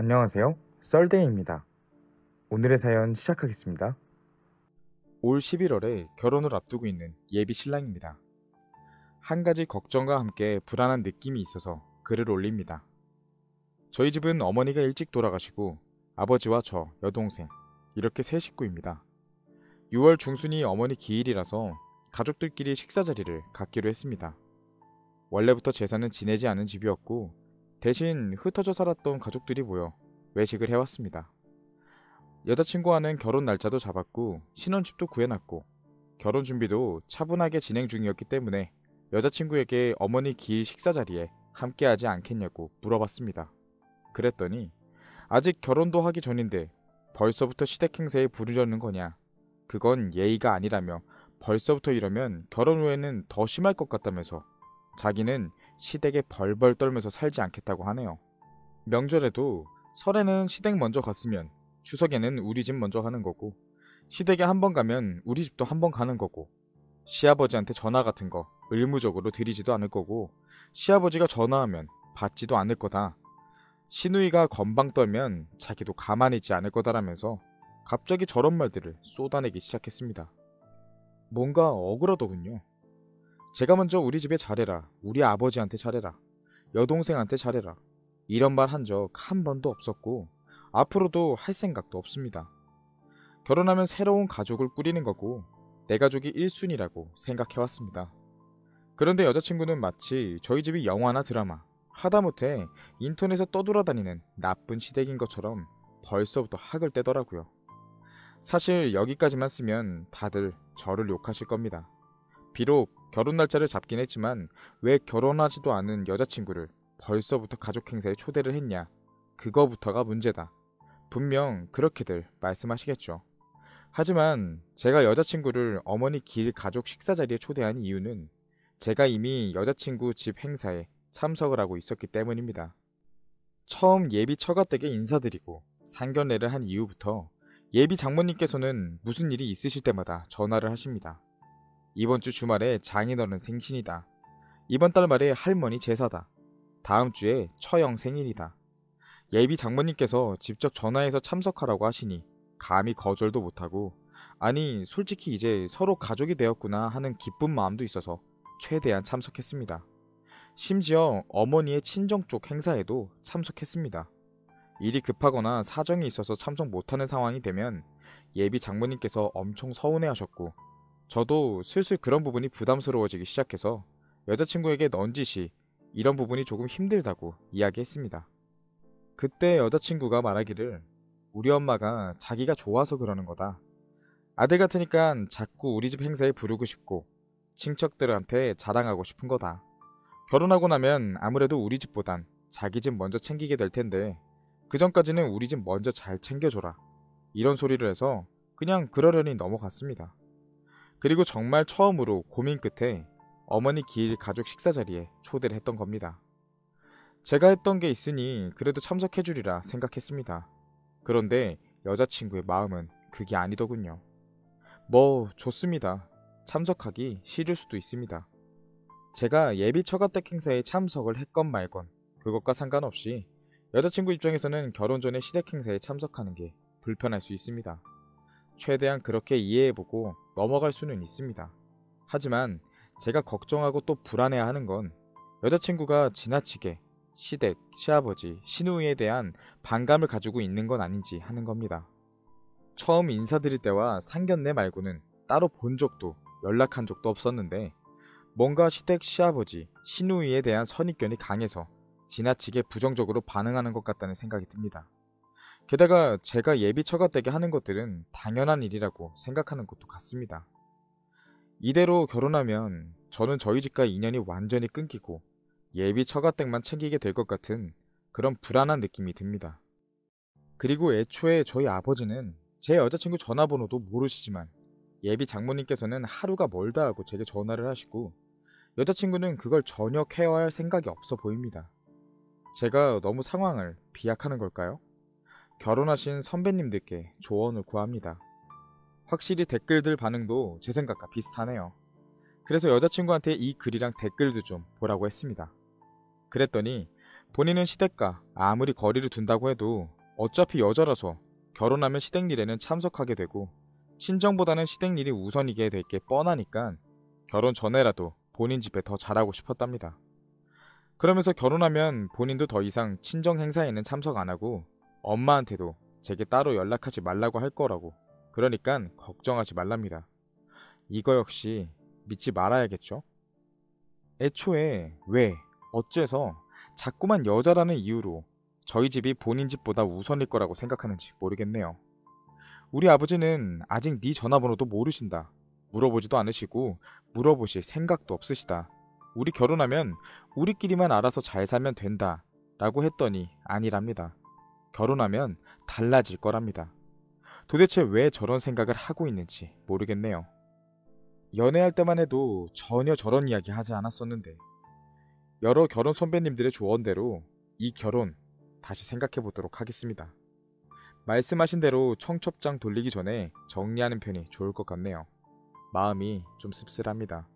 안녕하세요. 썰데이입니다. 오늘의 사연 시작하겠습니다. 올 11월에 결혼을 앞두고 있는 예비 신랑입니다. 한 가지 걱정과 함께 불안한 느낌이 있어서 글을 올립니다. 저희 집은 어머니가 일찍 돌아가시고 아버지와 저, 여동생 이렇게 세 식구입니다. 6월 중순이 어머니 기일이라서 가족들끼리 식사 자리를 갖기로 했습니다. 원래부터 제사는 지내지 않은 집이었고 대신 흩어져 살았던 가족들이 모여 외식을 해왔습니다. 여자친구와는 결혼 날짜도 잡았고 신혼집도 구해놨고 결혼 준비도 차분하게 진행 중이었기 때문에 여자친구에게 어머니 기일 식사 자리에 함께하지 않겠냐고 물어봤습니다. 그랬더니 아직 결혼도 하기 전인데 벌써부터 시댁 행사에 부르려는 거냐? 그건 예의가 아니라며 벌써부터 이러면 결혼 후에는 더 심할 것 같다면서 자기는 시댁에 벌벌 떨면서 살지 않겠다고 하네요. 명절에도 설에는 시댁 먼저 갔으면 추석에는 우리 집 먼저 가는 거고 시댁에 한 번 가면 우리 집도 한 번 가는 거고 시아버지한테 전화 같은 거 의무적으로 드리지도 않을 거고 시아버지가 전화하면 받지도 않을 거다. 시누이가 건방 떨면 자기도 가만히 있지 않을 거다라면서 갑자기 저런 말들을 쏟아내기 시작했습니다. 뭔가 억울하더군요. 제가 먼저 우리 집에 잘해라, 우리 아버지한테 잘해라, 여동생한테 잘해라 이런 말 한 적 한 번도 없었고 앞으로도 할 생각도 없습니다. 결혼하면 새로운 가족을 꾸리는 거고 내 가족이 1순위라고 생각해왔습니다. 그런데 여자친구는 마치 저희 집이 영화나 드라마, 하다못해 인터넷에 떠돌아다니는 나쁜 시댁인 것처럼 벌써부터 학을 떼더라고요. 사실 여기까지만 쓰면 다들 저를 욕하실 겁니다. 비록 결혼 날짜를 잡긴 했지만 왜 결혼하지도 않은 여자친구를 벌써부터 가족 행사에 초대를 했냐? 그거부터가 문제다. 분명 그렇게들 말씀하시겠죠. 하지만 제가 여자친구를 어머니 길 가족 식사 자리에 초대한 이유는 제가 이미 여자친구 집 행사에 참석을 하고 있었기 때문입니다. 처음 예비 처가댁에 인사드리고 상견례를 한 이후부터 예비 장모님께서는 무슨 일이 있으실 때마다 전화를 하십니다. 이번 주 주말에 장인어른 생신이다. 이번 달 말에 할머니 제사다. 다음 주에 처형 생일이다. 예비 장모님께서 직접 전화해서 참석하라고 하시니 감히 거절도 못하고 아니 솔직히 이제 서로 가족이 되었구나 하는 기쁜 마음도 있어서 최대한 참석했습니다. 심지어 어머니의 친정 쪽 행사에도 참석했습니다. 일이 급하거나 사정이 있어서 참석 못하는 상황이 되면 예비 장모님께서 엄청 서운해하셨고 저도 슬슬 그런 부분이 부담스러워지기 시작해서 여자친구에게 넌지시 이런 부분이 조금 힘들다고 이야기했습니다. 그때 여자친구가 말하기를 우리 엄마가 자기가 좋아서 그러는 거다. 아들 같으니까 자꾸 우리 집 행사에 부르고 싶고 친척들한테 자랑하고 싶은 거다. 결혼하고 나면 아무래도 우리 집보단 자기 집 먼저 챙기게 될 텐데 그 전까지는 우리 집 먼저 잘 챙겨줘라. 이런 소리를 해서 그냥 그러려니 넘어갔습니다. 그리고 정말 처음으로 고민 끝에 어머니 기일 가족 식사 자리에 초대를 했던 겁니다. 제가 했던 게 있으니 그래도 참석해주리라 생각했습니다. 그런데 여자친구의 마음은 그게 아니더군요. 뭐 좋습니다. 참석하기 싫을 수도 있습니다. 제가 예비 처가댁 행사에 참석을 했건 말건 그것과 상관없이 여자친구 입장에서는 결혼 전에 시댁 행사에 참석하는 게 불편할 수 있습니다. 최대한 그렇게 이해해보고 넘어갈 수는 있습니다. 하지만 제가 걱정하고 또 불안해하는 건 여자친구가 지나치게 시댁, 시아버지, 시누이에 대한 반감을 가지고 있는 건 아닌지 하는 겁니다. 처음 인사드릴 때와 상견례 말고는 따로 본 적도 연락한 적도 없었는데 뭔가 시댁, 시아버지, 시누이에 대한 선입견이 강해서 지나치게 부정적으로 반응하는 것 같다는 생각이 듭니다. 게다가 제가 예비 처가댁에 하는 것들은 당연한 일이라고 생각하는 것도 같습니다. 이대로 결혼하면 저는 저희 집과 인연이 완전히 끊기고 예비 처가댁만 챙기게 될 것 같은 그런 불안한 느낌이 듭니다. 그리고 애초에 저희 아버지는 제 여자친구 전화번호도 모르시지만 예비 장모님께서는 하루가 멀다 하고 제게 전화를 하시고 여자친구는 그걸 전혀 케어할 생각이 없어 보입니다. 제가 너무 상황을 비약하는 걸까요? 결혼하신 선배님들께 조언을 구합니다. 확실히 댓글들 반응도 제 생각과 비슷하네요. 그래서 여자친구한테 이 글이랑 댓글도 좀 보라고 했습니다. 그랬더니 본인은 시댁과 아무리 거리를 둔다고 해도 어차피 여자라서 결혼하면 시댁 일에는 참석하게 되고 친정보다는 시댁 일이 우선이게 될 게 뻔하니까 결혼 전에라도 본인 집에 더 잘하고 싶었답니다. 그러면서 결혼하면 본인도 더 이상 친정 행사에는 참석 안 하고 엄마한테도 제게 따로 연락하지 말라고 할 거라고, 그러니까 걱정하지 말랍니다. 이거 역시 믿지 말아야겠죠? 애초에 왜, 어째서 자꾸만 여자라는 이유로 저희 집이 본인 집보다 우선일 거라고 생각하는지 모르겠네요. 우리 아버지는 아직 네 전화번호도 모르신다. 물어보지도 않으시고 물어보실 생각도 없으시다. 우리 결혼하면 우리끼리만 알아서 잘 살면 된다 라고 했더니 아니랍니다. 결혼하면 달라질 거랍니다. 도대체 왜 저런 생각을 하고 있는지 모르겠네요. 연애할 때만 해도 전혀 저런 이야기 하지 않았었는데 여러 결혼 선배님들의 조언대로 이 결혼 다시 생각해 보도록 하겠습니다. 말씀하신 대로 청첩장 돌리기 전에 정리하는 편이 좋을 것 같네요. 마음이 좀 씁쓸합니다.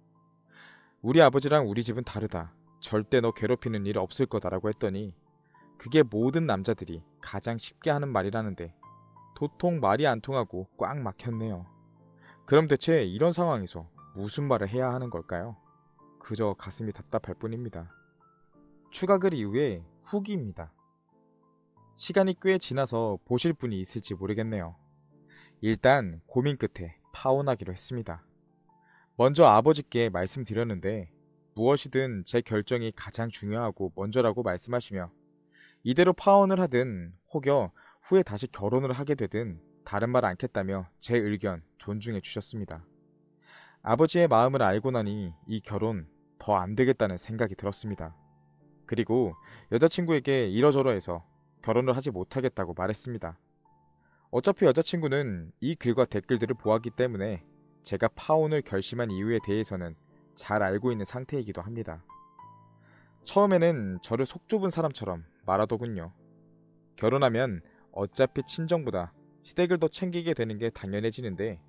우리 아버지랑 우리 집은 다르다. 절대 너 괴롭히는 일 없을 거다라고 했더니 그게 모든 남자들이 가장 쉽게 하는 말이라는데 도통 말이 안 통하고 꽉 막혔네요. 그럼 대체 이런 상황에서 무슨 말을 해야 하는 걸까요? 그저 가슴이 답답할 뿐입니다. 추가 글 이후에 후기입니다. 시간이 꽤 지나서 보실 분이 있을지 모르겠네요. 일단 고민 끝에 파혼하기로 했습니다. 먼저 아버지께 말씀드렸는데 무엇이든 제 결정이 가장 중요하고 먼저라고 말씀하시며 이대로 파혼을 하든 혹여 후에 다시 결혼을 하게 되든 다른 말 않겠다며 제 의견 존중해 주셨습니다. 아버지의 마음을 알고 나니 이 결혼 더 안 되겠다는 생각이 들었습니다. 그리고 여자친구에게 이러저러해서 결혼을 하지 못하겠다고 말했습니다. 어차피 여자친구는 이 글과 댓글들을 보았기 때문에 제가 파혼을 결심한 이유에 대해서는 잘 알고 있는 상태이기도 합니다. 처음에는 저를 속 좁은 사람처럼 말하더군요. 결혼하면 어차피 친정보다 시댁을 더 챙기게 되는 게 당연해지는데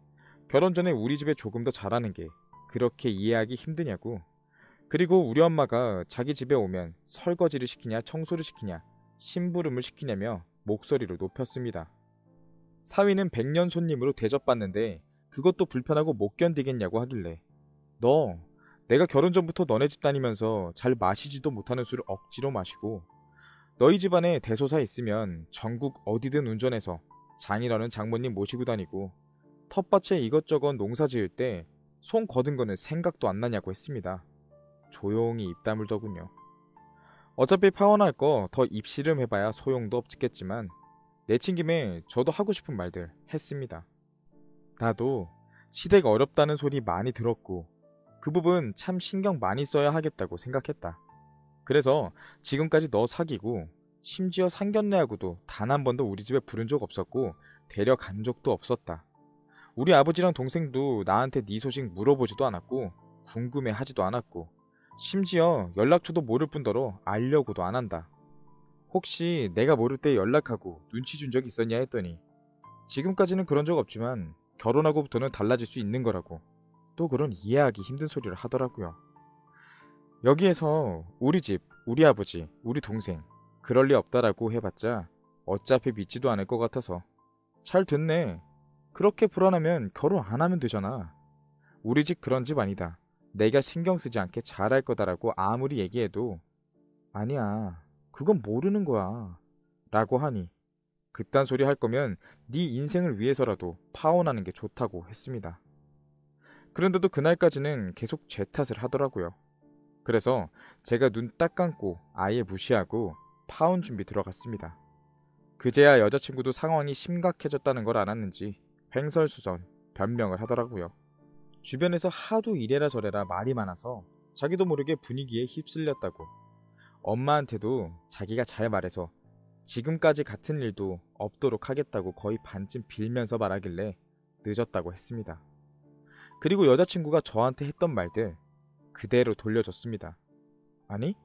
결혼 전에 우리 집에 조금 더 잘하는 게 그렇게 이해하기 힘드냐고. 그리고 우리 엄마가 자기 집에 오면 설거지를 시키냐 청소를 시키냐 심부름을 시키냐며 목소리를 높였습니다. 사위는 100년 손님으로 대접받는데 그것도 불편하고 못 견디겠냐고 하길래 너 내가 결혼 전부터 너네 집 다니면서 잘 마시지도 못하는 술을 억지로 마시고 너희 집안에 대소사 있으면 전국 어디든 운전해서 장인어른 장모님 모시고 다니고 텃밭에 이것저것 농사 지을 때 손 거둔 거는 생각도 안 나냐고 했습니다. 조용히 입 다물더군요. 어차피 파혼할 거 더 입씨름 해봐야 소용도 없겠지만 내친 김에 저도 하고 싶은 말들 했습니다. 나도 시댁 어렵다는 소리 많이 들었고 그 부분 참 신경 많이 써야 하겠다고 생각했다. 그래서 지금까지 너 사귀고 심지어 상견례하고도 단 한 번도 우리 집에 부른 적 없었고 데려간 적도 없었다. 우리 아버지랑 동생도 나한테 네 소식 물어보지도 않았고 궁금해하지도 않았고 심지어 연락처도 모를 뿐더러 알려고도 안 한다. 혹시 내가 모를 때 연락하고 눈치 준 적 있었냐 했더니 지금까지는 그런 적 없지만 결혼하고부터는 달라질 수 있는 거라고 또 그런 이해하기 힘든 소리를 하더라고요. 여기에서 우리 집, 우리 아버지, 우리 동생 그럴 리 없다라고 해봤자 어차피 믿지도 않을 것 같아서 잘 됐네. 그렇게 불안하면 결혼 안 하면 되잖아. 우리 집 그런 집 아니다. 내가 신경 쓰지 않게 잘할 거다라고 아무리 얘기해도 아니야. 그건 모르는 거야. 라고 하니 그딴 소리 할 거면 네 인생을 위해서라도 파혼하는 게 좋다고 했습니다. 그런데도 그날까지는 계속 제 탓을 하더라고요. 그래서 제가 눈 딱 감고 아예 무시하고 파혼 준비 들어갔습니다. 그제야 여자친구도 상황이 심각해졌다는 걸 알았는지 횡설수설 변명을 하더라고요. 주변에서 하도 이래라 저래라 말이 많아서 자기도 모르게 분위기에 휩쓸렸다고. 엄마한테도 자기가 잘 말해서 지금까지 같은 일도 없도록 하겠다고 거의 반쯤 빌면서 말하길래 늦었다고 했습니다. 그리고 여자친구가 저한테 했던 말들 그대로 돌려줬습니다. 아니,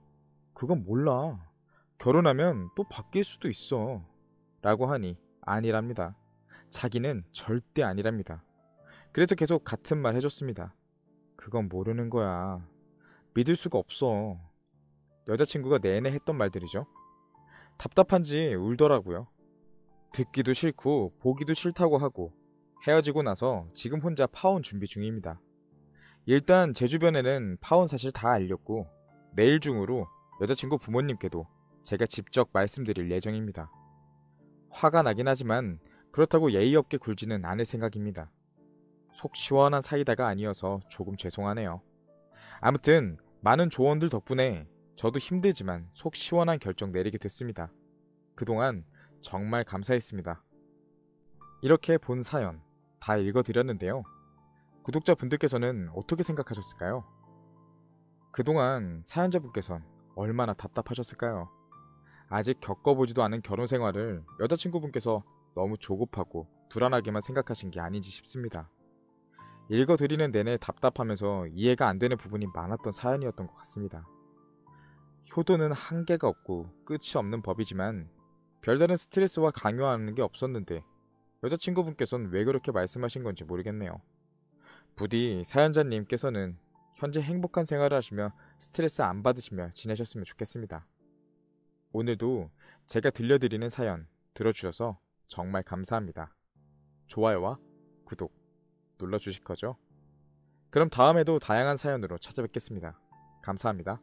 그건 몰라. 결혼하면 또 바뀔 수도 있어. 라고 하니 아니랍니다. 자기는 절대 아니랍니다. 그래서 계속 같은 말 해줬습니다. 그건 모르는 거야. 믿을 수가 없어. 여자친구가 내내 했던 말들이죠. 답답한지 울더라고요. 듣기도 싫고 보기도 싫다고 하고 헤어지고 나서 지금 혼자 파혼 준비 중입니다. 일단 제 주변에는 파혼 사실 다 알렸고 내일 중으로 여자친구 부모님께도 제가 직접 말씀드릴 예정입니다. 화가 나긴 하지만 그렇다고 예의 없게 굴지는 않을 생각입니다. 속 시원한 사이다가 아니어서 조금 죄송하네요. 아무튼 많은 조언들 덕분에 저도 힘들지만 속 시원한 결정 내리게 됐습니다. 그동안 정말 감사했습니다. 이렇게 본 사연 다 읽어드렸는데요. 구독자분들께서는 어떻게 생각하셨을까요? 그동안 사연자분께선 얼마나 답답하셨을까요? 아직 겪어보지도 않은 결혼 생활을 여자친구분께서 너무 조급하고 불안하게만 생각하신 게 아닌지 싶습니다. 읽어드리는 내내 답답하면서 이해가 안 되는 부분이 많았던 사연이었던 것 같습니다. 효도는 한계가 없고 끝이 없는 법이지만 별다른 스트레스와 강요하는 게 없었는데 여자친구분께서는 왜 그렇게 말씀하신 건지 모르겠네요. 부디 사연자님께서는 현재 행복한 생활을 하시며 스트레스 안 받으시며 지내셨으면 좋겠습니다. 오늘도 제가 들려드리는 사연 들어주셔서 정말 감사합니다. 좋아요와 구독 눌러주실 거죠? 그럼 다음에도 다양한 사연으로 찾아뵙겠습니다. 감사합니다.